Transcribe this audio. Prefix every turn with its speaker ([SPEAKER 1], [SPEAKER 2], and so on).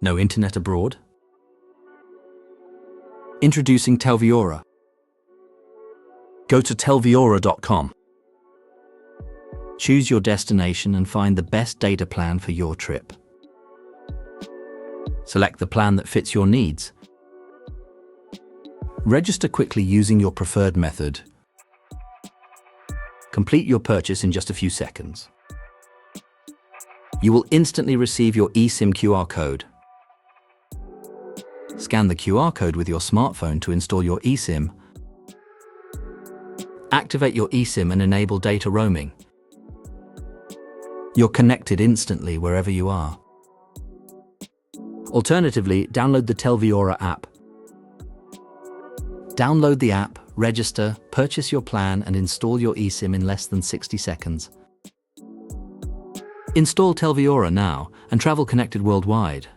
[SPEAKER 1] No internet abroad? Introducing Telviora. Go to telviora.com. Choose your destination and find the best data plan for your trip. Select the plan that fits your needs. Register quickly using your preferred method. Complete your purchase in just a few seconds. You will instantly receive your eSIM QR code. Scan the QR code with your smartphone to install your eSIM. Activate your eSIM and enable data roaming. You're connected instantly wherever you are. Alternatively, download the Telviora app. Download the app, register, purchase your plan, and install your eSIM in less than 60 seconds. Install Telviora now and travel connected worldwide.